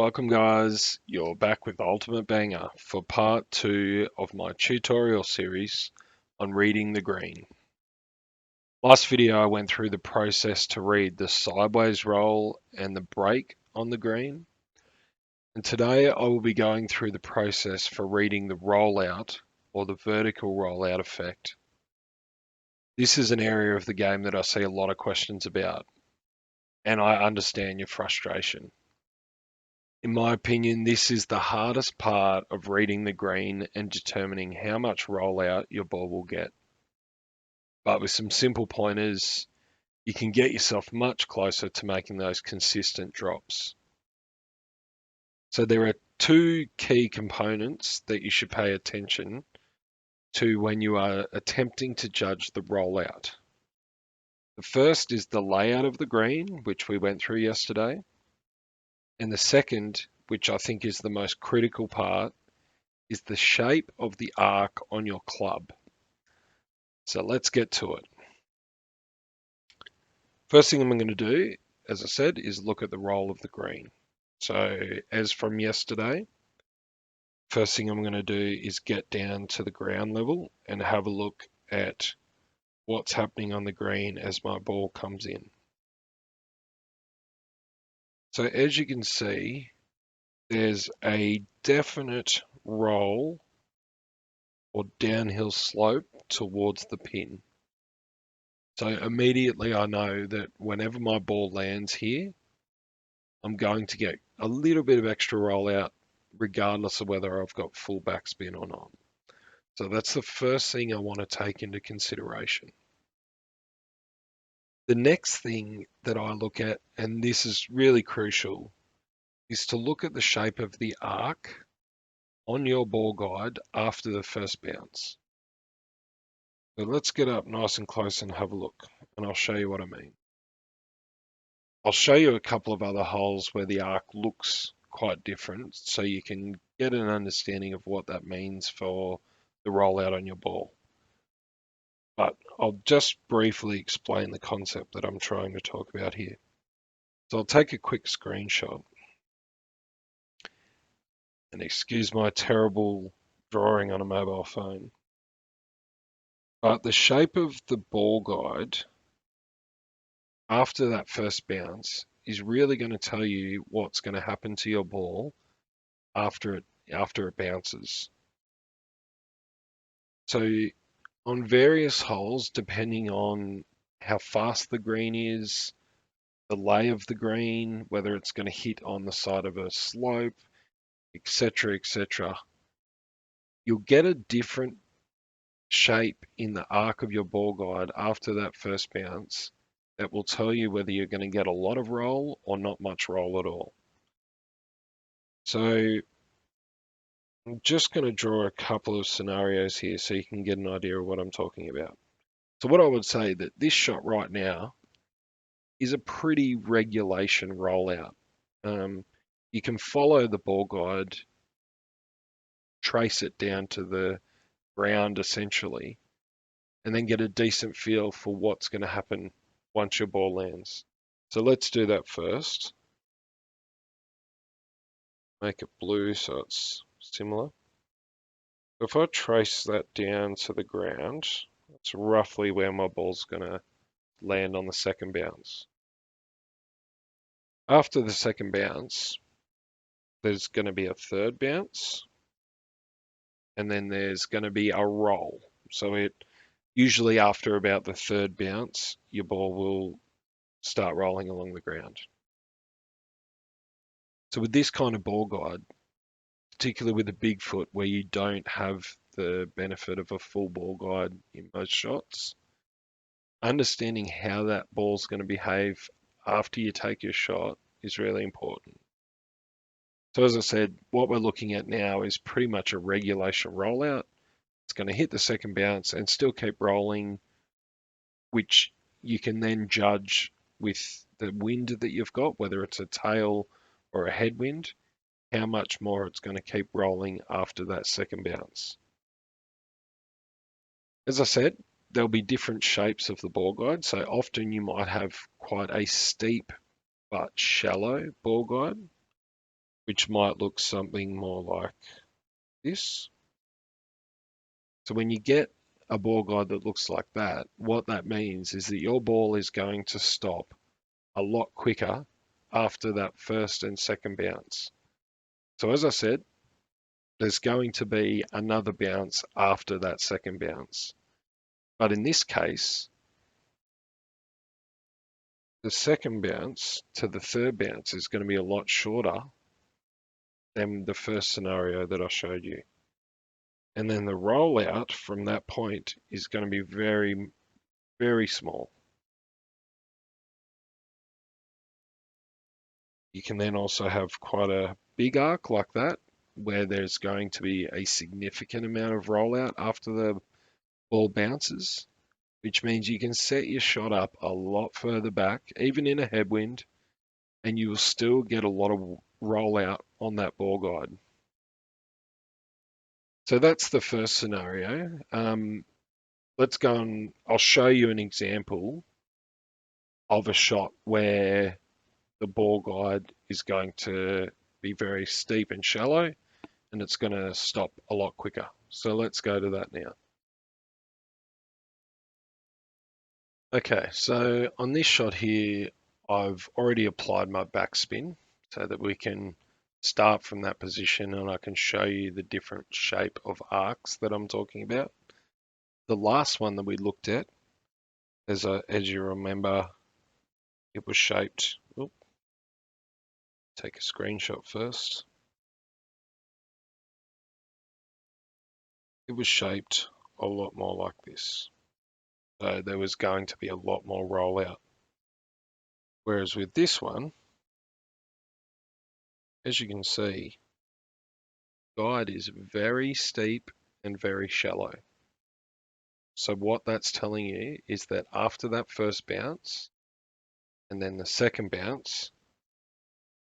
Welcome guys, you're back with the Ultimate Banger for part 2 of my tutorial series on reading the green. Last video I went through the process to read the sideways roll and the break on the green, and today I will be going through the process for reading the rollout or the vertical rollout effect. This is an area of the game that I see a lot of questions about, and I understand your frustration. In my opinion, this is the hardest part of reading the green and determining how much rollout your ball will get. But with some simple pointers, you can get yourself much closer to making those consistent drops. So there are two key components that you should pay attention to when you are attempting to judge the rollout. The first is the layout of the green, which we went through yesterday. And the second, which I think is the most critical part, is the shape of the arc on your club. So let's get to it. First thing I'm going to do, as I said, is look at the roll of the green. So as from yesterday, first thing I'm going to do is get down to the ground level and have a look at what's happening on the green as my ball comes in. So as you can see, there's a definite roll or downhill slope towards the pin. So immediately I know that whenever my ball lands here, I'm going to get a little bit of extra rollout regardless of whether I've got full backspin or not. So that's the first thing I want to take into consideration. The next thing that I look at, and this is really crucial, is to look at the shape of the arc on your ball guide after the first bounce. So let's get up nice and close and have a look, and I'll show you what I mean. I'll show you a couple of other holes where the arc looks quite different so you can get an understanding of what that means for the rollout on your ball. But I'll just briefly explain the concept that I'm trying to talk about here. So I'll take a quick screenshot. And excuse my terrible drawing on a mobile phone. But the shape of the ball guide after that first bounce is really going to tell you what's going to happen to your ball after it bounces. So on various holes, depending on how fast the green is, the lay of the green, whether it's going to hit on the side of a slope, etc., etc., you'll get a different shape in the arc of your ball guide after that first bounce that will tell you whether you're going to get a lot of roll or not much roll at all. So I'm just going to draw a couple of scenarios here so you can get an idea of what I'm talking about. So what I would say that this shot right now is a pretty regulation rollout. You can follow the ball guide, trace it down to the ground essentially, and then get a decent feel for what's going to happen once your ball lands. So let's do that first. Make it blue so it's similar. If I trace that down to the ground, that's roughly where my ball's going to land on the second bounce. After the second bounce, there's going to be a third bounce, and then there's going to be a roll. So it usually after about the third bounce, your ball will start rolling along the ground. So with this kind of ball guide, particularly with a big foot where you don't have the benefit of a full ball guide in most shots, understanding how that ball's going to behave after you take your shot is really important. So as I said, what we're looking at now is pretty much a regulation rollout. It's going to hit the second bounce and still keep rolling, which you can then judge with the wind that you've got, whether it's a tail or a headwind, how much more it's going to keep rolling after that second bounce. As I said, there'll be different shapes of the ball guide. So often you might have quite a steep but shallow ball guide, which might look something more like this. So when you get a ball guide that looks like that, what that means is that your ball is going to stop a lot quicker after that first and second bounce. So as I said, there's going to be another bounce after that second bounce. But in this case, the second bounce to the third bounce is going to be a lot shorter than the first scenario that I showed you. And then the rollout from that point is going to be very, very small. You can then also have quite a big arc like that, where there's going to be a significant amount of rollout after the ball bounces, which means you can set your shot up a lot further back, even in a headwind, and you will still get a lot of rollout on that ball guide. So that's the first scenario. Let's go and I'll show you an example of a shot where the ball guide is going to be very steep and shallow, and it's going to stop a lot quicker. So let's go to that now. Okay, so on this shot here, I've already applied my backspin so that we can start from that position and I can show you the different shape of arcs that I'm talking about. The last one that we looked at, as you remember, it was shaped, take a screenshot first. It was shaped a lot more like this. So there was going to be a lot more rollout. Whereas with this one, as you can see, guide is very steep and very shallow. So what that's telling you is that after that first bounce and then the second bounce,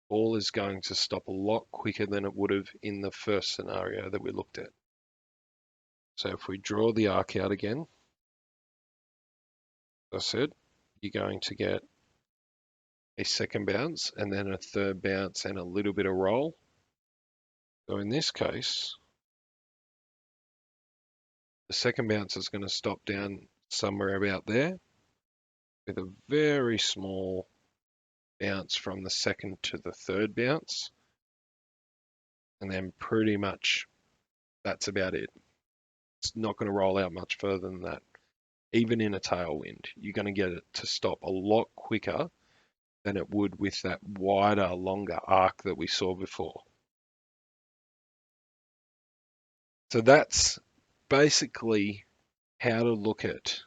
ball is going to stop a lot quicker than it would have in the first scenario that we looked at. So if we draw the arc out again, as I said, you're going to get a second bounce and then a third bounce and a little bit of roll. So in this case, the second bounce is going to stop down somewhere about there with a very small bounce from the second to the third bounce. And then pretty much that's about it. It's not going to roll out much further than that. Even in a tailwind, you're going to get it to stop a lot quicker than it would with that wider, longer arc that we saw before. So that's basically how to look at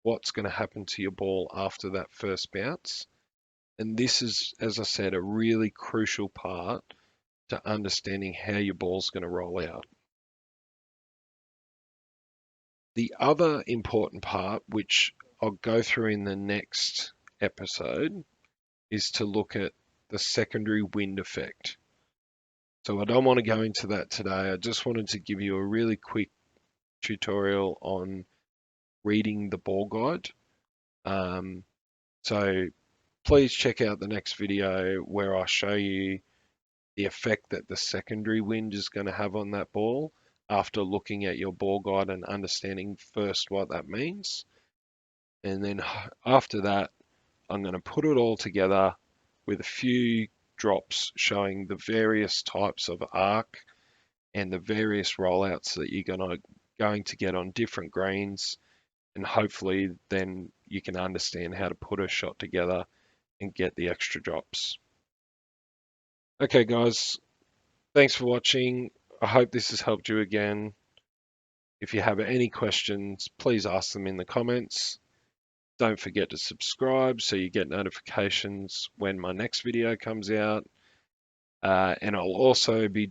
what's going to happen to your ball after that first bounce. And this is, as I said, a really crucial part to understanding how your ball's going to roll out. The other important part, which I'll go through in the next episode, is to look at the secondary wind effect. So I don't want to go into that today. I just wanted to give you a really quick tutorial on reading the ball guide. So please check out the next video where I show you the effect that the secondary wind is going to have on that ball after looking at your ball guide and understanding first what that means. And then after that, I'm going to put it all together with a few drops showing the various types of arc and the various rollouts that you're going to get on different greens. And hopefully then you can understand how to put a shot together and get the extra drops. Okay, guys, thanks for watching. I hope this has helped you again. If you have any questions, please ask them in the comments. Don't forget to subscribe so you get notifications when my next video comes out. And I'll also be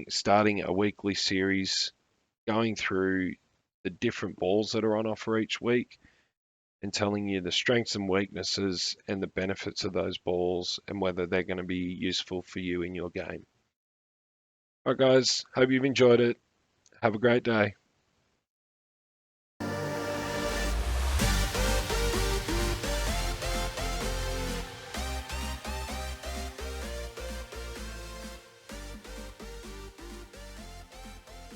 starting a weekly series going through the different balls that are on offer each week and telling you the strengths and weaknesses and the benefits of those balls and whether they're going to be useful for you in your game. All right, guys, hope you've enjoyed it. Have a great day.